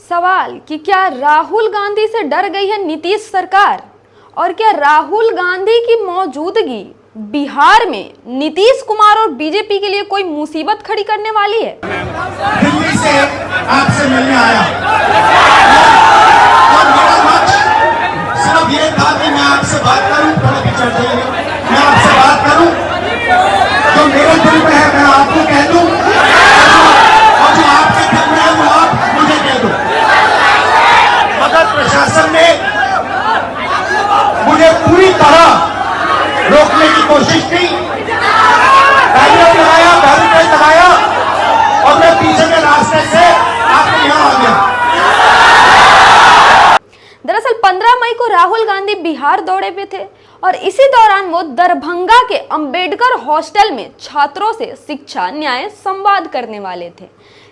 सवाल कि क्या राहुल गांधी से डर गई है नीतीश सरकार और क्या राहुल गांधी की मौजूदगी बिहार में नीतीश कुमार और बीजेपी के लिए कोई मुसीबत खड़ी करने वाली है। दिल्ली से आपसे मिलने आया और मेरा लक्ष्य सिर्फ ये था कि मैं आपसे बात करूं, मैं आपसे बात करूं जो मेरे दिल में है मैं आपको कह दूं और जो आपके दिल में है वो आप मुझे कह दो। मगर प्रशासन ने मुझे पूरी तरह रोकने की कोशिश की, बैरियर लगाया और मैं पीछे के रास्ते से आपके यहाँ आ गया। दरअसल 15 मई को राहुल गांधी बिहार दौरे पे थे और इसी दौरान वो दरभंगा के अंबेडकर हॉस्टल में छात्रों से शिक्षा न्याय संवाद करने वाले थे,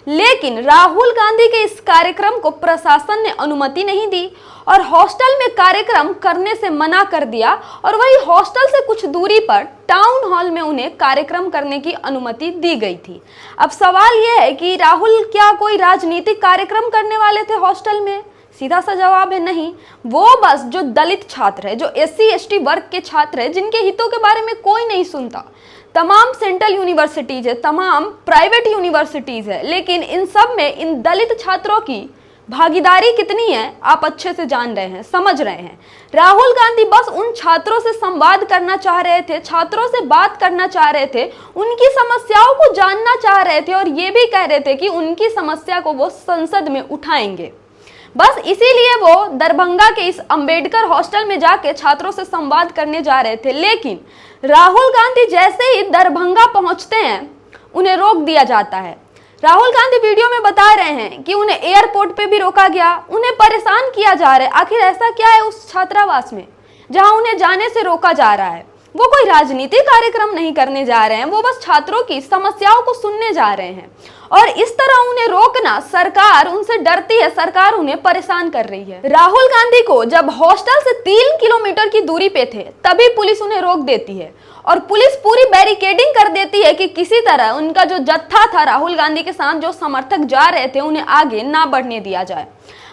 लेकिन राहुल गांधी के इस कार्यक्रम को प्रशासन ने अनुमति नहीं दी और हॉस्टल में कार्यक्रम करने से मना कर दिया और वही हॉस्टल से कुछ दूरी पर टाउन हॉल में उन्हें कार्यक्रम करने की अनुमति दी गई थी। अब सवाल यह है कि राहुल क्या कोई राजनीतिक कार्यक्रम करने वाले थे हॉस्टल में? सीधा सा जवाब है नहीं। वो बस जो दलित छात्र है, जो SC ST वर्ग के छात्र है, जिनके हितों के बारे में कोई नहीं सुनता। तमाम सेंट्रल यूनिवर्सिटीज है, तमाम प्राइवेट यूनिवर्सिटीज है, लेकिन इन सब में इन दलित छात्रों की भागीदारी कितनी है आप अच्छे से जान रहे हैं, समझ रहे हैं। राहुल गांधी बस उन छात्रों से संवाद करना चाह रहे थे, छात्रों से बात करना चाह रहे थे, उनकी समस्याओं को जानना चाह रहे थे और ये भी कह रहे थे कि उनकी समस्या को वो संसद में उठाएंगे। बस इसीलिए वो दरभंगा के इस अंबेडकर हॉस्टल में जाके छात्रों से संवाद करने जा रहे थे, लेकिन राहुल गांधी जैसे ही दरभंगा पहुंचते हैं उन्हें रोक दिया जाता है। राहुल गांधी वीडियो में बता रहे हैं कि उन्हें एयरपोर्ट पे भी रोका गया, उन्हें परेशान किया जा रहा है। आखिर ऐसा क्या है उस छात्रावास में जहां उन्हें जाने से रोका जा रहा है? वो कोई राजनीतिक कार्यक्रम नहीं करने जा रहे हैं, वो बस छात्रों की समस्याओं को सुनने जा रहे हैं और इस तरह उन्हें रोकना, सरकार उनसे डरती है, सरकार उन्हें परेशान कर रही है। राहुल गांधी को जब हॉस्टल से 3 किलोमीटर की दूरी पे थे तभी पुलिस उन्हें रोक देती है और पुलिस पूरी बैरिकेडिंग कर देती है कि किसी तरह उनका जो जत्था था राहुल गांधी के साथ, जो समर्थक जा रहे थे, उन्हें आगे ना बढ़ने दिया जाए।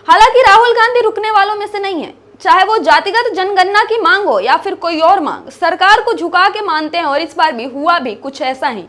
हालांकि राहुल गांधी रुकने वालों में से नहीं है, चाहे वो जातिगत जनगणना की मांग हो या फिर कोई और मांग, सरकार को झुका के मानते हैं और इस बार भी हुआ भी कुछ ऐसा ही।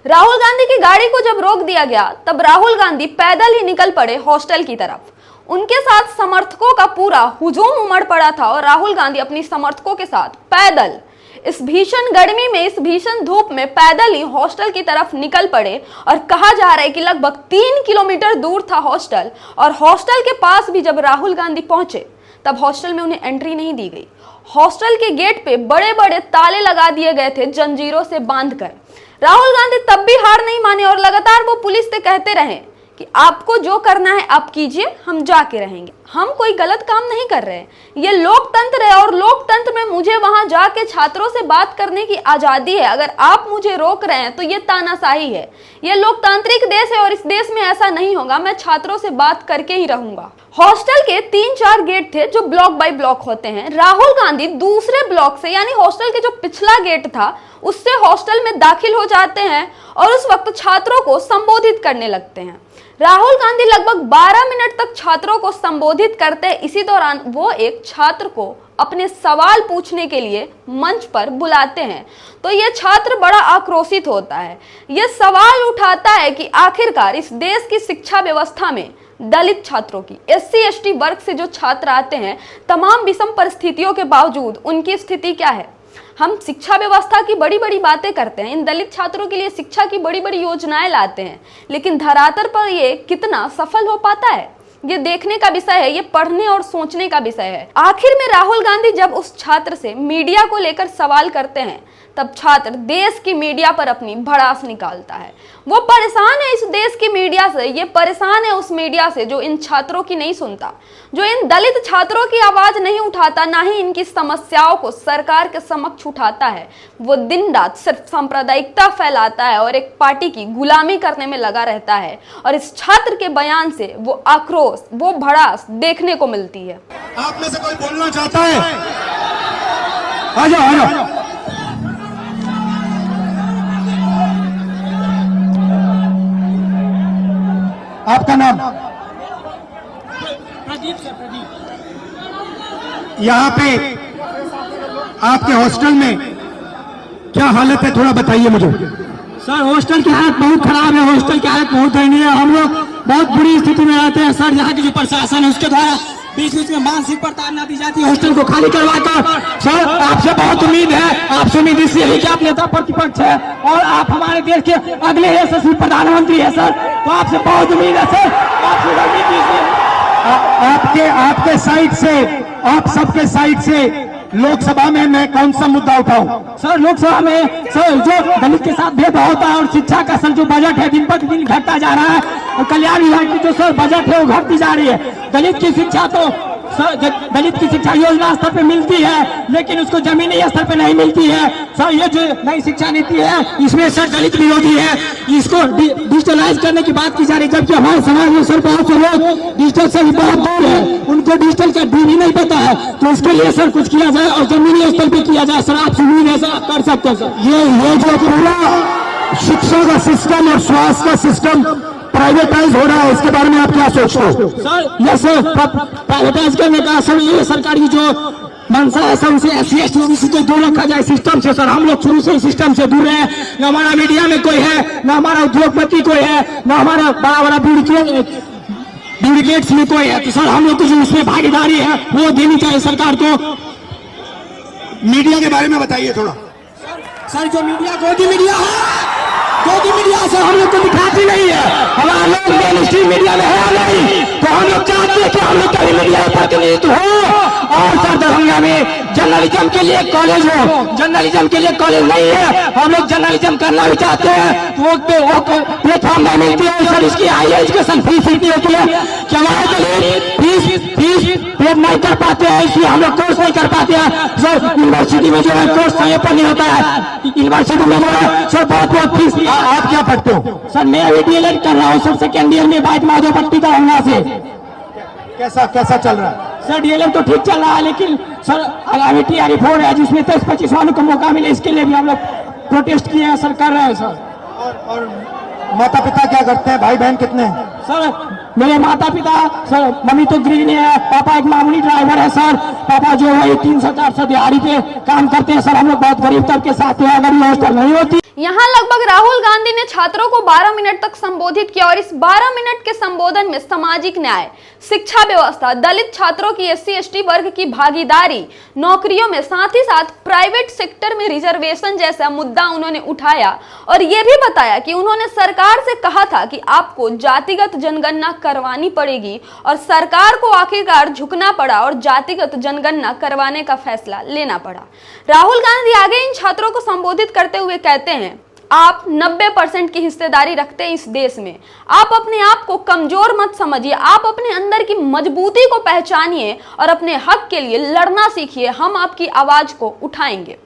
राहुल गांधी की गाड़ी को जब रोक दिया गया तब राहुल गांधी पैदल ही निकल पड़े हॉस्टल की तरफ। उनके साथ समर्थकों का पूरा हुजूम उमड़ पड़ा था और राहुल गांधी अपनी समर्थकों के साथ पैदल इस भीषण गर्मी में, इस भीषण धूप में पैदल ही हॉस्टल की तरफ निकल पड़े और कहा जा रहा है कि लगभग 3 किलोमीटर दूर था हॉस्टल और हॉस्टल के पास भी जब राहुल गांधी पहुंचे तब हॉस्टल में उन्हें एंट्री नहीं दी गई। हॉस्टल के गेट पे बड़े बड़े ताले लगा दिए गए थे जंजीरों से बांधकर। राहुल गांधी तब भी हार नहीं माने और लगातार वो पुलिस से कहते रहे कि आपको जो करना है आप कीजिए, हम जाके रहेंगे, हम कोई गलत काम नहीं कर रहे हैं, ये लोकतंत्र है और लोकतंत्र में मुझे वहां जाके छात्रों से बात करने की आजादी है। अगर आप मुझे रोक रहे हैं तो ये तानाशाही है। ये लोकतांत्रिक देश है और इस देश में ऐसा नहीं होगा, मैं छात्रों से बात करके ही रहूंगा। हॉस्टल के 3-4 गेट थे जो ब्लॉक बाय ब्लॉक होते हैं। राहुल गांधी दूसरे ब्लॉक से, यानी हॉस्टल के जो पिछला गेट था उससे हॉस्टल में दाखिल हो जाते हैं और उस वक्त छात्रों को संबोधित करने लगते हैं। राहुल गांधी लगभग 12 मिनट तक छात्रों को संबोधित करते हैं। इसी दौरान वो एक छात्र को अपने सवाल पूछने के लिए मंच पर बुलाते हैं तो ये छात्र बड़ा आक्रोशित होता है। ये सवाल उठाता है कि आखिरकार इस देश की शिक्षा व्यवस्था में दलित छात्रों की, SC ST वर्ग से जो छात्र आते हैं, तमाम विषम परिस्थितियों के बावजूद उनकी स्थिति क्या है। हम शिक्षा व्यवस्था की बड़ी बड़ी बातें करते हैं, इन दलित छात्रों के लिए शिक्षा की बड़ी बड़ी योजनाएं लाते हैं, लेकिन धरातल पर ये कितना सफल हो पाता है ये देखने का विषय है, ये पढ़ने और सोचने का विषय है। आखिर में राहुल गांधी जब उस छात्र से मीडिया को लेकर सवाल करते हैं तब छात्र देश की मीडिया पर अपनी भड़ास निकालता है। वो परेशान है इस देश की मीडिया से, ये परेशान है उस मीडिया से जो इन छात्रों की नहीं सुनता, जो इन दलित छात्रों की आवाज नहीं उठाता, ना ही इनकी समस्याओं को सरकार के समक्ष उठाता है। वो दिन रात सिर्फ सांप्रदायिकता फैलाता है और एक पार्टी की गुलामी करने में लगा रहता है और इस छात्र के बयान से वो आक्रोश, वो भड़ास देखने को मिलती है। आप में से कोई बोलना चाहता है? आ जाओ, आ जाओ। आपका नाम? यहाँ पे आपके हॉस्टल में क्या हालत है, थोड़ा बताइए मुझे। सर हॉस्टल की हालत बहुत खराब है, हॉस्टल की हालत बहुत दयनीय है। हम लोग बहुत बुरी स्थिति में रहते हैं सर। यहाँ की जो प्रशासन है उसके द्वारा बीच बीच में मानसिक प्रताड़ना दी जाती है हॉस्टल को खाली करवाकर। सर आपसे बहुत उम्मीद है, आपसे उम्मीद इसलिए है कि आप नेता प्रतिपक्ष है और आप हमारे देश के अगले यशस्वी प्रधानमंत्री है सर, तो आपसे बहुत उम्मीद है सर। आपसे रणनीति इसलिए आपके साइड से, आप सबके साइड से लोकसभा में मैं कौन सा मुद्दा उठाऊं? सर लोकसभा में सर जो दलित के साथ भेदभाव होता है और शिक्षा का सर जो बजट है दिन पर दिन घटता जा रहा है और कल्याण विभाग की जो सर बजट है वो घटती जा रही है। दलित की शिक्षा तो सर दलित की शिक्षा योजना स्तर पे मिलती है लेकिन उसको जमीनी स्तर पे नहीं मिलती है सर। ये जो नई शिक्षा नीति है इसमें सर दलित विरोधी है, इसको डिजिटलाइज करने की बात की जा रही है, जबकि हमारे समाज में सर बहुत से लोग डिजिटल से बहुत दूर है, उनको डिजिटल का डी भी नहीं पता है। तो उसके लिए सर कुछ किया जाए और जमीनी स्तर पे किया जाए सर। आपसे उम्मीद है सर, आप कर सकते हैं सर। ये जो पूरा शिक्षा का सिस्टम और स्वास्थ्य का सिस्टम प्राइवेटाइज हो रहा है, इसके बारे में आप क्या सोचते हो? सर ये सर प्राइवेटाइज करने का सर ये सरकार की जो मंशा है सर, उसे SC/ST को दूर रखा जाए सिस्टम से सर। हम लोग शुरू से सिस्टम से दूर है, न हमारा मीडिया में कोई है, न हमारा उद्योगपति कोई है, न हमारा बड़ा बड़ा ब्यूरोक्रेट्स में कोई है। तो सर हम लोग को जो उसमें भागीदारी है वो देनी चाहिए सरकार को। मीडिया के बारे में बताइए थोड़ा। सर जो मीडिया गोदी मीडिया है, गोदी मीडिया से हम लोग को दिखाती नहीं है, हमारा लोग मेन स्ट्रीम मीडिया में है नहीं, तो हम लोग चाहते हैं कि हम लोग कभी मीडिया में प्रतिनिधित्व हो। और सर दरभंगा में जर्नलिज्म के लिए कॉलेज हो, जर्नलिज्म के लिए कॉलेज नहीं है, हम लोग जर्नलिज्म करना भी चाहते हैं तो वो प्लेटफॉर्म नहीं मिलती है सर। इसकी हाई एजुकेशन फीस इतनी होती है कि हमारे फीस पे नहीं कर पाते हैं, इसलिए हम लोग कोर्स नहीं कर पाते हैं सर। यूनिवर्सिटी में जो है कोर्स समय पर नहीं होता है, यूनिवर्सिटी में जो है सर बहुत फीस। आप क्या पढ़ते हो? सर मैं अभी DLED कर रहा हूँ सर, सेकेंड ईयर में बाइट माधोपट्टी दरभंगा से। कैसा चल रहा है? सर DLED तो ठीक चल रहा है लेकिन सर आगामी TRE4 है जिसमें 23-25 वालों को मौका मिले, इसके लिए भी हम लोग प्रोटेस्ट किए हैं सर, कर रहे हैं सर। और माता पिता क्या करते हैं, भाई बहन कितने हैं? सर मेरे माता पिता सर, मम्मी तो गृहिणी है, पापा एक मामूली ड्राइवर है सर। पापा जो है 300-400 दिहाड़ी पे काम करते हैं सर। हम लोग बहुत गरीब तबके से आते हैं, अगर ये हॉस्टल नहीं होती। यहाँ लगभग राहुल गांधी ने छात्रों को 12 मिनट तक संबोधित किया और इस 12 मिनट के संबोधन में सामाजिक न्याय, शिक्षा व्यवस्था, दलित छात्रों की SC/ST वर्ग की भागीदारी नौकरियों में, साथ ही साथ प्राइवेट सेक्टर में रिजर्वेशन जैसा मुद्दा उन्होंने उठाया और ये भी बताया कि उन्होंने सरकार से कहा था कि आपको जातिगत जनगणना करवानी पड़ेगी और सरकार को आखिरकार झुकना पड़ा और जातिगत जनगणना करवाने का फैसला लेना पड़ा। राहुल गांधी आगे इन छात्रों को संबोधित करते हुए कहते हैं, आप 90% की हिस्सेदारी रखते हैं इस देश में, आप अपने आप को कमजोर मत समझिए, आप अपने अंदर की मजबूती को पहचानिए और अपने हक के लिए लड़ना सीखिए, हम आपकी आवाज को उठाएंगे।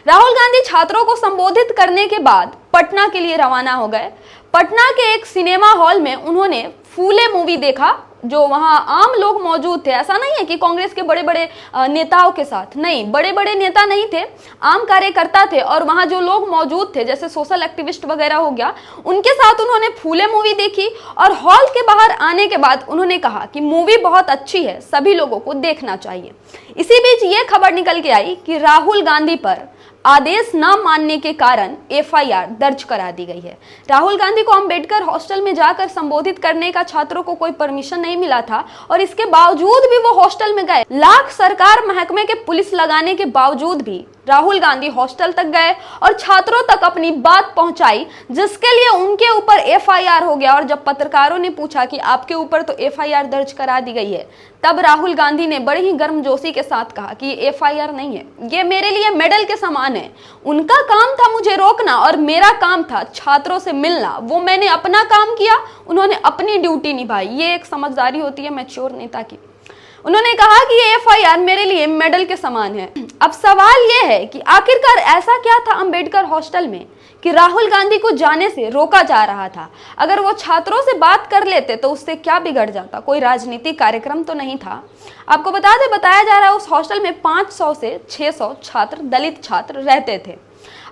राहुल गांधी छात्रों को संबोधित करने के बाद पटना के लिए रवाना हो गए। पटना के एक सिनेमा हॉल में उन्होंने फूले मूवी देखा, जो वहां आम लोग मौजूद थे। ऐसा नहीं है कि कांग्रेस के बड़े बड़े नेताओं के साथ, नहीं, बड़े बड़े नेता नहीं थे, आम कार्यकर्ता थे और वहां जो लोग मौजूद थे जैसे सोशल एक्टिविस्ट वगैरह हो गया, उनके साथ उन्होंने फूले मूवी देखी और हॉल के बाहर आने के बाद उन्होंने कहा कि मूवी बहुत अच्छी है, सभी लोगों को देखना चाहिए। इसी बीच ये खबर निकल के आई कि राहुल गांधी पर आदेश न मानने के कारण FIR दर्ज करा दी गई है। राहुल गांधी को अंबेडकर हॉस्टल में जाकर संबोधित करने का छात्रों को कोई परमिशन नहीं मिला था और इसके बावजूद भी वो हॉस्टल में गए। लाख सरकार महकमे के पुलिस लगाने के बावजूद भी राहुल गांधी हॉस्टल तक गए और छात्रों तक अपनी बात पहुंचाई, जिसके लिए उनके ऊपर FIR हो गया। और जब पत्रकारों ने पूछा कि आपके ऊपर तो FIR दर्ज करा दी गई है, तब राहुल गांधी ने बड़े ही गर्मजोशी के साथ कहा कि ये FIR नहीं है, ये मेरे लिए मेडल के समान है। उनका काम था मुझे रोकना और मेरा काम था छात्रों से मिलना, वो मैंने अपना काम किया, उन्होंने अपनी ड्यूटी निभाई। ये एक समझदारी होती है मैच्योर नेता की। उन्होंने कहा कि ये FIR मेरे लिए मेडल के समान है। अब सवाल यह है कि आखिरकार ऐसा क्या था अंबेडकर हॉस्टल में कि राहुल गांधी को जाने से रोका जा रहा था? अगर वो छात्रों से बात कर लेते तो उससे क्या बिगड़ जाता? कोई राजनीतिक कार्यक्रम तो नहीं था। आपको बताया जा रहा है उस हॉस्टल में 500 से 600 छात्र, दलित छात्र रहते थे।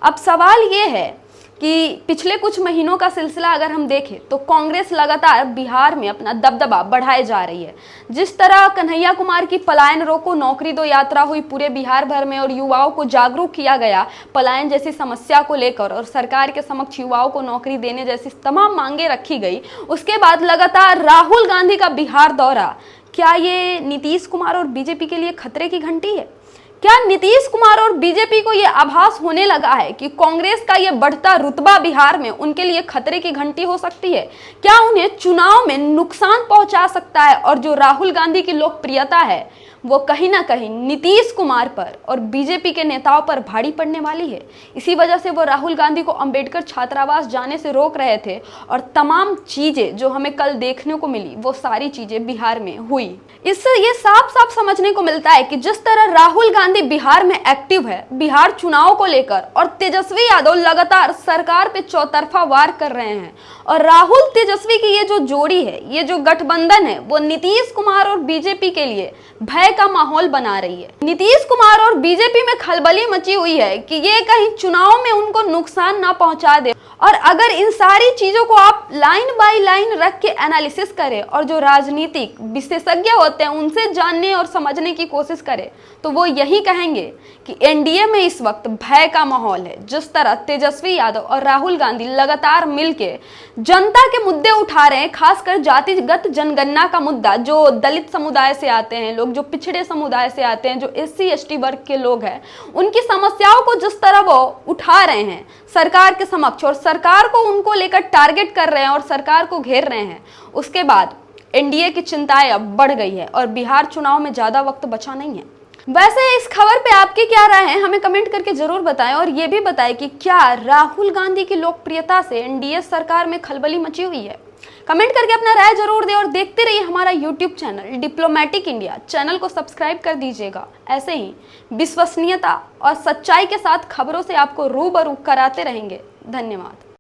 अब सवाल ये है कि पिछले कुछ महीनों का सिलसिला अगर हम देखें तो कांग्रेस लगातार बिहार में अपना दबदबा बढ़ाए जा रही है। जिस तरह कन्हैया कुमार की पलायन रोको नौकरी दो यात्रा हुई पूरे बिहार भर में और युवाओं को जागरूक किया गया पलायन जैसी समस्या को लेकर और सरकार के समक्ष युवाओं को नौकरी देने जैसी तमाम मांगे रखी गई, उसके बाद लगातार राहुल गांधी का बिहार दौरा, क्या ये नीतीश कुमार और बीजेपी के लिए खतरे की घंटी है? क्या नीतीश कुमार और बीजेपी को यह आभास होने लगा है कि कांग्रेस का यह बढ़ता रुतबा बिहार में उनके लिए खतरे की घंटी हो सकती है? क्या उन्हें चुनाव में नुकसान पहुंचा सकता है और जो राहुल गांधी की लोकप्रियता है वो कहीं ना कहीं नीतीश कुमार पर और बीजेपी के नेताओं पर भारी पड़ने वाली है? इसी वजह से वो राहुल गांधी को अंबेडकर छात्रावास जाने से रोक रहे थे और तमाम चीजें जो हमें कल देखने को मिली वो सारी चीजें बिहार में हुई। इससे ये साफ साफ समझने को मिलता है कि जिस तरह राहुल गांधी बिहार में एक्टिव है बिहार चुनाव को लेकर और तेजस्वी यादव लगातार सरकार पे चौतरफा वार कर रहे हैं और राहुल तेजस्वी की ये जो जोड़ी है, ये जो गठबंधन है, वो नीतीश कुमार और बीजेपी के लिए भय का माहौल बना रही है। नीतीश कुमार और बीजेपी में खलबली मची हुई है कि ये कहीं चुनाव में उनको नुकसान ना पहुंचा दे। और अगर इन सारी चीजों को आप लाइन बाय लाइन रख के एनालिसिस करें और जो राजनीतिक विशेषज्ञ होते हैं उनसे जानने और समझने की कोशिश करें तो वो यही कहेंगे कि एनडीए में इस वक्त भय का माहौल है। जिस तरह तेजस्वी यादव और राहुल गांधी लगातार मिलके जनता के मुद्दे उठा रहे हैं, खासकर जातिगत जनगणना का मुद्दा, जो दलित समुदाय से आते हैं लोग, जो पिछड़े समुदाय से आते हैं, जो एससी एसटी वर्ग के लोग हैं, उनकी समस्याओं को जिस तरह वो उठा रहे हैं सरकार के समक्ष और सरकार को उनको लेकर टारगेट कर रहे हैं और सरकार को घेर रहे हैं, उसके बाद एनडीए की चिंताएं अब बढ़ गई है और बिहार चुनाव में ज्यादा वक्त बचा नहीं है। वैसे इस खबर पे आपकी क्या राय है हमें कमेंट करके जरूर बताएं और ये भी बताएं कि क्या राहुल गांधी की लोकप्रियता से एनडीए सरकार में खलबली मची हुई है। कमेंट करके अपना राय जरूर दें और देखते रहिए हमारा YouTube channel diplomatic India. Channel को सब्सक्राइब कर दीजिएगा। ऐसे ही विश्वसनीयता और सच्चाई के साथ खबरों से आपको रूबरू कराते रहेंगे। धन्यवाद।